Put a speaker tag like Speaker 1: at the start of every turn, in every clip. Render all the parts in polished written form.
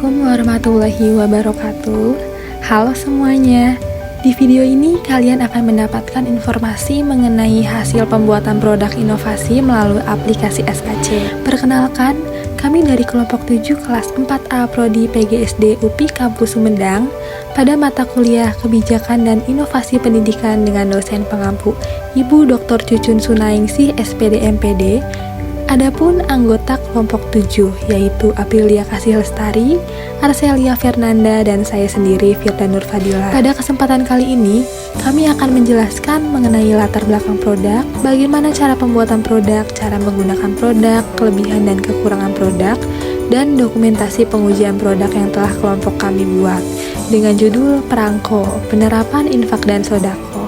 Speaker 1: Assalamualaikum warahmatullahi wabarakatuh. Halo semuanya. Di video ini kalian akan mendapatkan informasi mengenai hasil pembuatan produk inovasi melalui aplikasi SAC. Perkenalkan, kami dari kelompok 7 kelas 4A Prodi PGSD UPI Kampus Sumedang pada mata kuliah Kebijakan dan Inovasi Pendidikan dengan dosen pengampu Ibu Dr. Cucun Sunaingsi SPD MPD. Adapun anggota kelompok 7 yaitu Aprilia Kasih Lestari, Arcelia Fernanda, dan saya sendiri Firda Nur Fadila. Pada kesempatan kali ini, kami akan menjelaskan mengenai latar belakang produk, bagaimana cara pembuatan produk, cara menggunakan produk, kelebihan dan kekurangan produk, dan dokumentasi pengujian produk yang telah kelompok kami buat dengan judul Perangko, Penerapan Infak dan Sodako.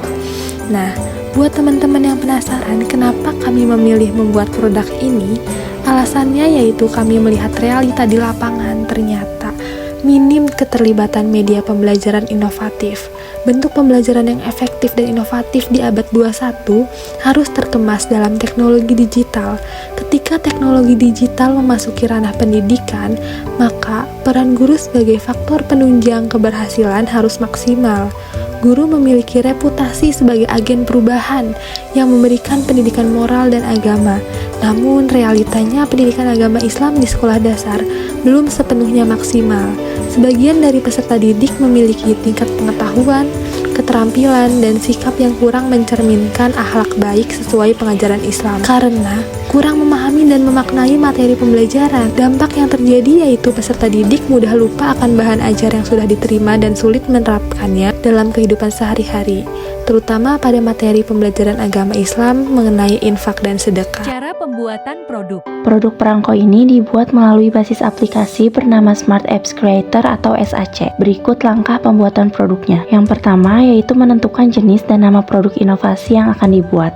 Speaker 1: Nah, buat teman-teman yang penasaran kenapa kami memilih membuat produk ini, alasannya yaitu kami melihat realita di lapangan ternyata minim keterlibatan media pembelajaran inovatif. Bentuk pembelajaran yang efektif dan inovatif di abad 21 harus terkemas dalam teknologi digital. Ketika teknologi digital memasuki ranah pendidikan, maka peran guru sebagai faktor penunjang keberhasilan harus maksimal. Guru memiliki reputasi sebagai agen perubahan yang memberikan pendidikan moral dan agama. Namun realitanya pendidikan agama Islam di sekolah dasar belum sepenuhnya maksimal. Sebagian dari peserta didik memiliki tingkat pengetahuan, keterampilan, dan sikap yang kurang mencerminkan akhlak baik sesuai pengajaran Islam karena kurang memahami dan memaknai materi pembelajaran. Dampak yang terjadi yaitu peserta didik mudah lupa akan bahan ajar yang sudah diterima dan sulit menerapkannya dalam kehidupan sehari-hari, terutama pada materi pembelajaran agama Islam mengenai infak dan sedekah.
Speaker 2: Cara pembuatan produk.
Speaker 3: Produk perangko ini dibuat melalui basis aplikasi bernama Smart Apps Creator atau SAC. Berikut langkah pembuatan produknya. Yang pertama yaitu menentukan jenis dan nama produk inovasi yang akan dibuat.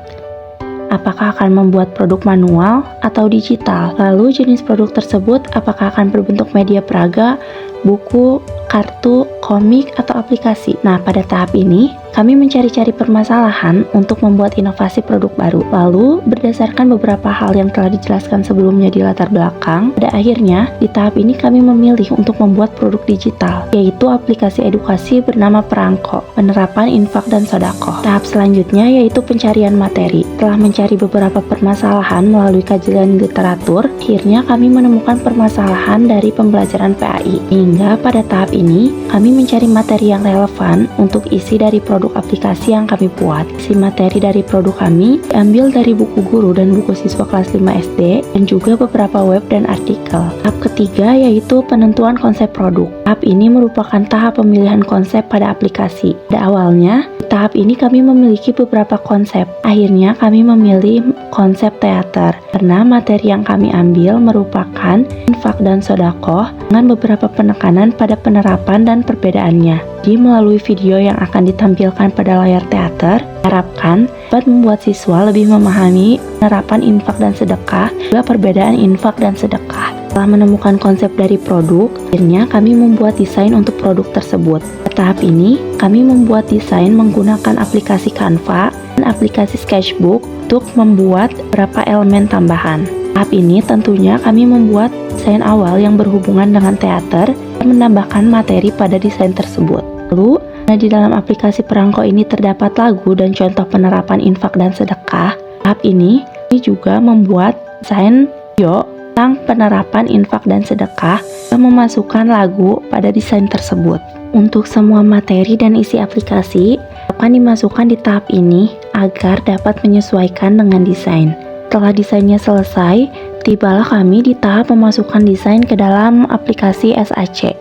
Speaker 3: Apakah akan membuat produk manual atau digital? Lalu jenis produk tersebut apakah akan berbentuk media peraga, buku, kartu, komik, atau aplikasi. Nah, pada tahap ini, kami mencari-cari permasalahan untuk membuat inovasi produk baru. Lalu, berdasarkan beberapa hal yang telah dijelaskan sebelumnya di latar belakang, pada akhirnya, di tahap ini kami memilih untuk membuat produk digital, yaitu aplikasi edukasi bernama Perangko, penerapan infak dan sodako. Tahap selanjutnya yaitu pencarian materi. Setelah mencari beberapa permasalahan melalui kajian literatur, akhirnya kami menemukan permasalahan dari pembelajaran PAI. Hingga pada tahap ini, kami mencari materi yang relevan untuk isi dari produk aplikasi yang kami buat. Isi materi dari produk kami diambil dari buku guru dan buku siswa kelas 5 SD dan juga beberapa web dan artikel. Tahap ketiga yaitu penentuan konsep produk. Tahap ini merupakan tahap pemilihan konsep pada aplikasi. Pada awalnya, di tahap ini kami memiliki beberapa konsep. Akhirnya kami memilih konsep teater karena materi yang kami ambil merupakan infak dan sodakoh dengan beberapa penekanan pada penerapan dan perbedaannya. Jadi melalui video yang akan ditampilkan pada layar teater, harapkan dapat membuat siswa lebih memahami penerapan infak dan sedekah, juga perbedaan infak dan sedekah. Setelah menemukan konsep dari produk, akhirnya kami membuat desain untuk produk tersebut. Pada tahap ini, kami membuat desain menggunakan aplikasi Canva dan aplikasi Sketchbook untuk membuat beberapa elemen tambahan. Tahap ini tentunya kami membuat desain awal yang berhubungan dengan teater dan menambahkan materi pada desain tersebut. Lalu, di dalam aplikasi Perangko ini terdapat lagu dan contoh penerapan infak dan sedekah. Tahap ini juga membuat desain video tentang penerapan infak dan sedekah dan memasukkan lagu pada desain tersebut. Untuk semua materi dan isi aplikasi akan dimasukkan di tahap ini agar dapat menyesuaikan dengan desain. Setelah desainnya selesai, tibalah kami di tahap memasukkan desain ke dalam aplikasi SAC.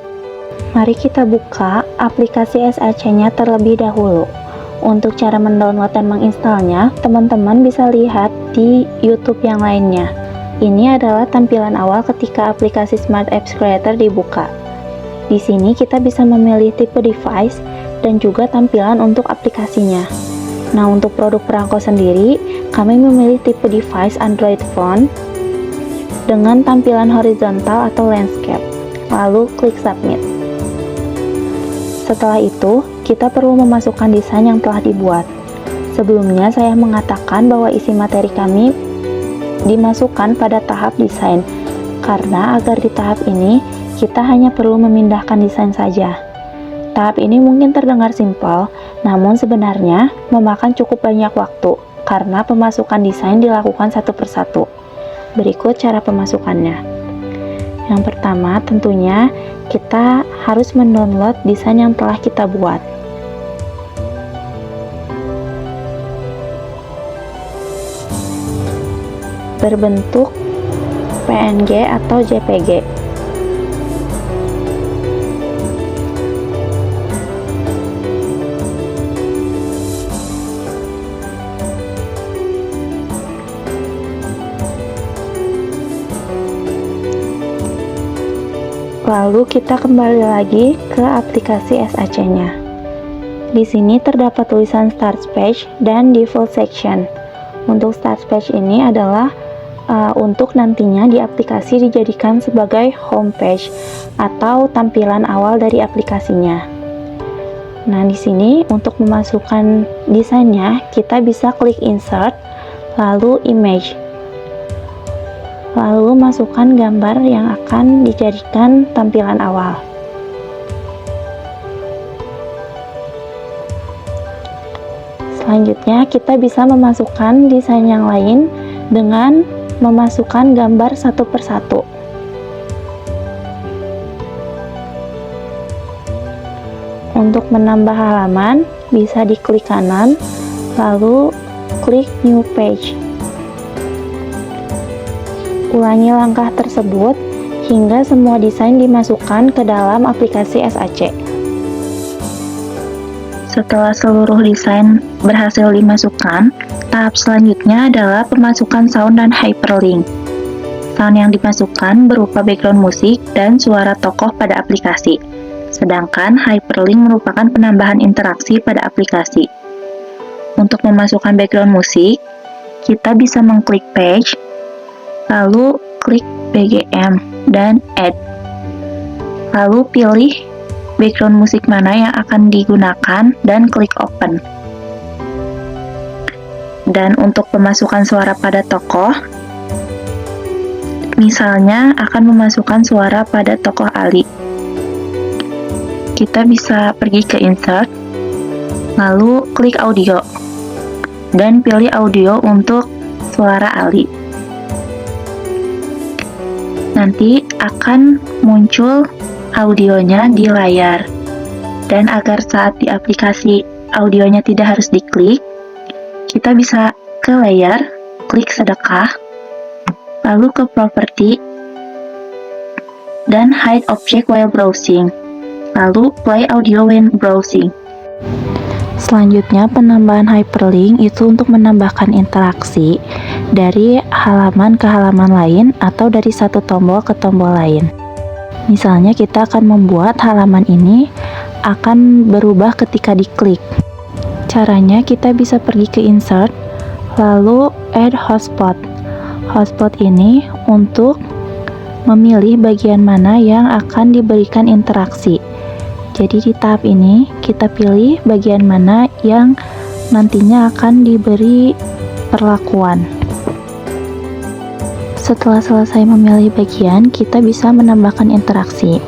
Speaker 3: Mari kita buka aplikasi SAC-nya terlebih dahulu. Untuk cara mendownload dan menginstalnya, teman-teman bisa lihat di YouTube yang lainnya. Ini adalah tampilan awal ketika aplikasi Smart Apps Creator dibuka. Di sini kita bisa memilih tipe device dan juga tampilan untuk aplikasinya. Nah, untuk produk Perangko sendiri, kami memilih tipe device Android phone dengan tampilan horizontal atau landscape. Lalu klik submit. Setelah itu, kita perlu memasukkan desain yang telah dibuat. Sebelumnya saya mengatakan bahwa isi materi kami dimasukkan pada tahap desain, karena agar di tahap ini kita hanya perlu memindahkan desain saja. Tahap ini mungkin terdengar simpel, namun sebenarnya memakan cukup banyak waktu karena pemasukan desain dilakukan satu persatu. Berikut cara pemasukannya. Yang pertama, tentunya kita harus mendownload desain yang telah kita buat. Berbentuk PNG atau JPG. Lalu kita kembali lagi ke aplikasi SAC-nya. Di sini terdapat tulisan Start Page dan Default Section. Untuk Start Page ini adalah untuk nantinya di aplikasi dijadikan sebagai homepage atau tampilan awal dari aplikasinya. Nah, di sini untuk memasukkan desainnya, kita bisa klik Insert, lalu Image. Lalu masukkan gambar yang akan dijadikan tampilan awal. Selanjutnya, kita bisa memasukkan desain yang lain dengan memasukkan gambar satu persatu. Untuk menambah halaman, bisa diklik kanan, lalu klik New Page. Ulangi langkah tersebut hingga semua desain dimasukkan ke dalam aplikasi SAC. Setelah seluruh desain berhasil dimasukkan, tahap selanjutnya adalah pemasukan sound dan hyperlink. Sound yang dimasukkan berupa background musik dan suara tokoh pada aplikasi, sedangkan hyperlink merupakan penambahan interaksi pada aplikasi. Untuk memasukkan background musik, kita bisa mengklik Page, lalu klik BGM dan Add. Lalu pilih background musik mana yang akan digunakan dan klik Open. Dan untuk pemasukan suara pada tokoh, misalnya akan memasukkan suara pada tokoh Ali. Kita bisa pergi ke Insert, lalu klik Audio, dan pilih audio untuk suara Ali. Nanti akan muncul audionya di layar. Dan agar saat di aplikasi audionya tidak harus diklik, kita bisa ke layar, klik sedekah, lalu ke property, dan hide object while browsing, lalu play audio when browsing. Selanjutnya, penambahan hyperlink itu untuk menambahkan interaksi dari halaman ke halaman lain atau dari satu tombol ke tombol lain. Misalnya kita akan membuat halaman ini akan berubah ketika diklik. Caranya kita bisa pergi ke Insert, lalu Add Hotspot. Hotspot ini untuk memilih bagian mana yang akan diberikan interaksi. Jadi di tahap ini kita pilih bagian mana yang nantinya akan diberi perlakuan. Setelah selesai memilih bagian, kita bisa menambahkan interaksi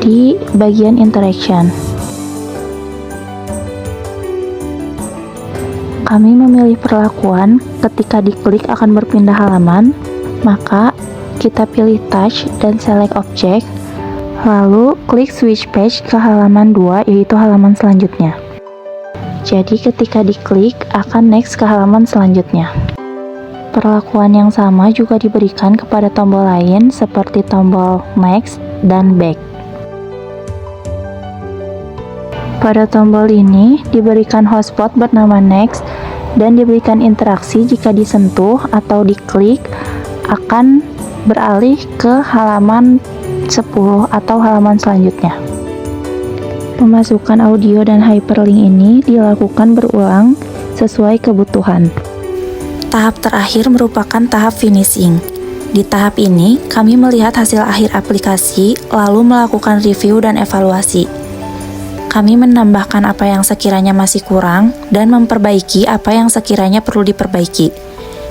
Speaker 3: di bagian interaction. Kami memilih perlakuan ketika diklik akan berpindah halaman, maka kita pilih touch dan select object, lalu klik switch page ke halaman 2, yaitu halaman selanjutnya. Jadi ketika diklik akan next ke halaman selanjutnya. Perlakuan yang sama juga diberikan kepada tombol lain seperti tombol next dan back. Pada tombol ini diberikan hotspot bernama next dan diberikan interaksi jika disentuh atau diklik akan beralih ke halaman 10 atau halaman selanjutnya. Pemasukan audio dan hyperlink ini dilakukan berulang sesuai kebutuhan. Tahap terakhir merupakan tahap finishing. Di tahap ini, kami melihat hasil akhir aplikasi, lalu melakukan review dan evaluasi. Kami menambahkan apa yang sekiranya masih kurang, dan memperbaiki apa yang sekiranya perlu diperbaiki.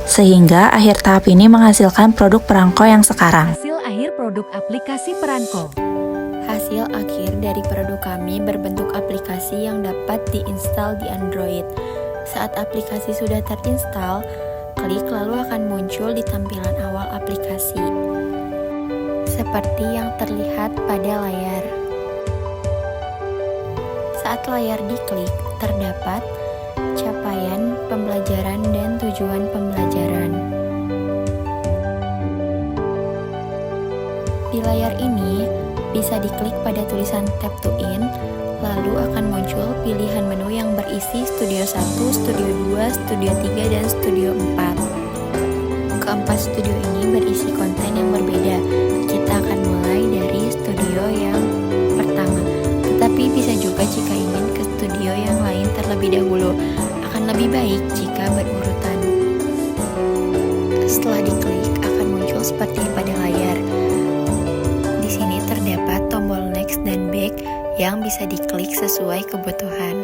Speaker 3: Sehingga akhir tahap ini menghasilkan produk perangko yang sekarang.
Speaker 2: Hasil akhir produk produk aplikasi Perangko.
Speaker 4: Hasil akhir dari produk kami berbentuk aplikasi yang dapat diinstal di Android. Saat aplikasi sudah terinstal, klik lalu akan muncul di tampilan awal aplikasi, seperti yang terlihat pada layar. Saat layar diklik, terdapat capaian pembelajaran dan tujuan pembelajaran. Di layar ini, bisa diklik pada tulisan Tap to In, lalu akan muncul pilihan menu yang berisi Studio 1, Studio 2, Studio 3, dan Studio 4. Keempat studio ini berisi konten yang berbeda. Kita akan mulai dari studio yang pertama, tetapi bisa juga jika ingin ke studio yang lain terlebih dahulu. Akan lebih baik jika berurutan. Setelah diklik, akan muncul seperti pada layar. Di sini terdapat tombol next dan back yang bisa diklik sesuai kebutuhan.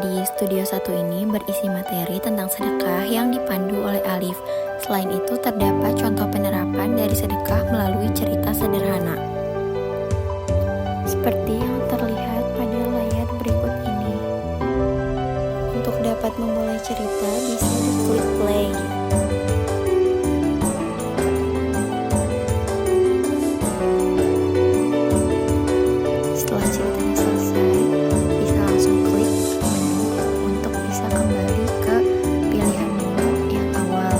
Speaker 4: Di Studio 1 ini berisi materi tentang sedekah yang dipandu oleh Alif. Selain itu terdapat contoh penerapan dari sedekah melalui cerita sederhana. Seperti yang terlihat pada layar berikut ini. Untuk dapat memulai cerita bisa diklik play. Setelah ceritanya selesai, bisa langsung klik menu untuk bisa kembali ke pilihan menu yang awal.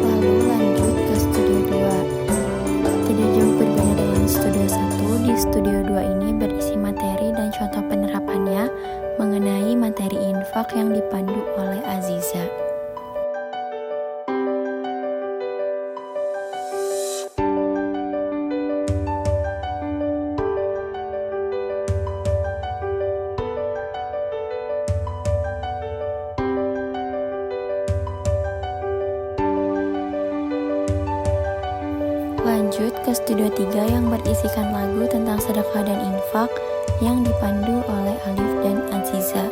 Speaker 4: Lalu lanjut ke Studio 2. Tidak jauh berbeda dengan Studio 1, di Studio 2 ini berisi materi dan contoh penerapannya mengenai materi infak yang dipandu oleh Aziza. Lanjut ke Studio 3 yang berisikan lagu tentang sedekah dan infak yang dipandu oleh Alif dan Aziza.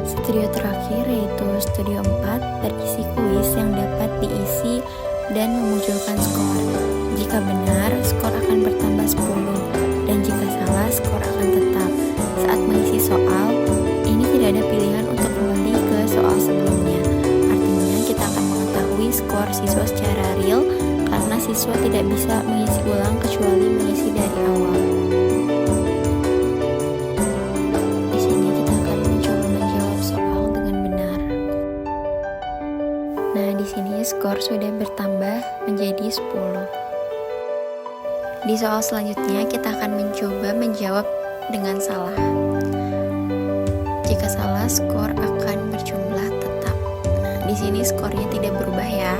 Speaker 4: Studio terakhir yaitu Studio 4 berisi kuis yang dapat diisi dan memunculkan skor. Jika benar, skor akan bertambah 10, dan jika salah, skor akan tetap. Saat mengisi soal, ini tidak ada pilihan untuk kembali ke soal sebelumnya. Artinya kita akan mengetahui skor siswa secara real karena siswa tidak bisa mengisi ulang kecuali mengisi dari awal. Di sini kita akan mencoba menjawab soal dengan benar. Nah, di sini skor sudah bertambah menjadi 10. Di soal selanjutnya kita akan mencoba menjawab dengan salah. Jika salah, skor akan berjumlah tetap. Nah, di sini skornya tidak berubah ya.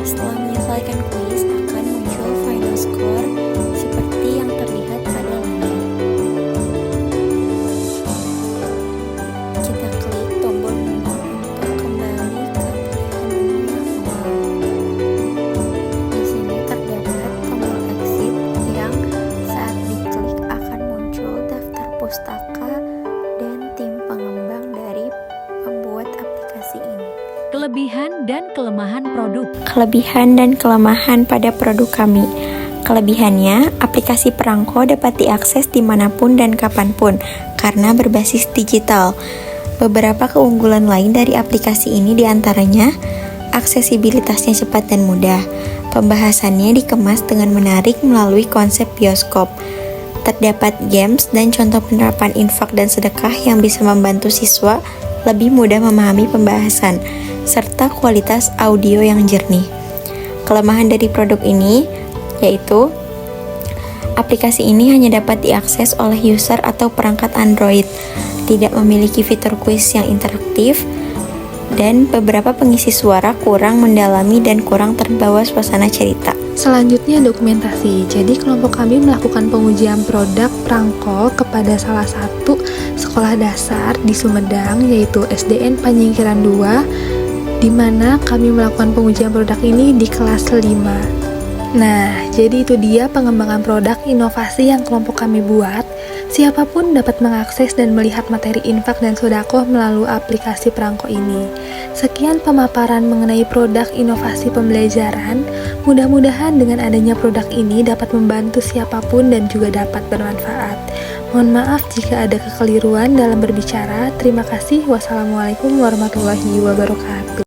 Speaker 4: Setelah menyelesaikan kuis, akan muncul final score seperti yang terlihat pada layar. Kita klik tombol menu untuk kembali ke pilihan menu yang awal. Di sini terdapat tombol exit yang saat diklik akan muncul daftar pustaka dan tim pengembang dari pembuat aplikasi ini.
Speaker 2: Kelebihan dan kelemahan produk.
Speaker 4: Kelebihan dan kelemahan pada produk kami. Kelebihannya, aplikasi Perangko dapat diakses dimanapun dan kapanpun karena berbasis digital. Beberapa keunggulan lain dari aplikasi ini diantaranya aksesibilitasnya cepat dan mudah. Pembahasannya dikemas dengan menarik melalui konsep bioskop. Terdapat games dan contoh penerapan infak dan sedekah yang bisa membantu siswa lebih mudah memahami pembahasan, serta kualitas audio yang jernih. Kelemahan dari produk ini yaitu aplikasi ini hanya dapat diakses oleh user atau perangkat Android, tidak memiliki fitur kuis yang interaktif, dan beberapa pengisi suara kurang mendalami dan kurang terbawa suasana cerita.
Speaker 1: Selanjutnya dokumentasi. Jadi kelompok kami melakukan pengujian produk Perangko kepada salah satu sekolah dasar di Sumedang yaitu SDN Panyingkiran 2 di mana kami melakukan pengujian produk ini di kelas 5. Nah, jadi itu dia pengembangan produk inovasi yang kelompok kami buat. Siapapun dapat mengakses dan melihat materi infak dan sedekah melalui aplikasi Perangko ini. Sekian pemaparan mengenai produk inovasi pembelajaran. Mudah-mudahan dengan adanya produk ini dapat membantu siapapun dan juga dapat bermanfaat. Mohon maaf jika ada kekeliruan dalam berbicara. Terima kasih. Wassalamualaikum warahmatullahi wabarakatuh.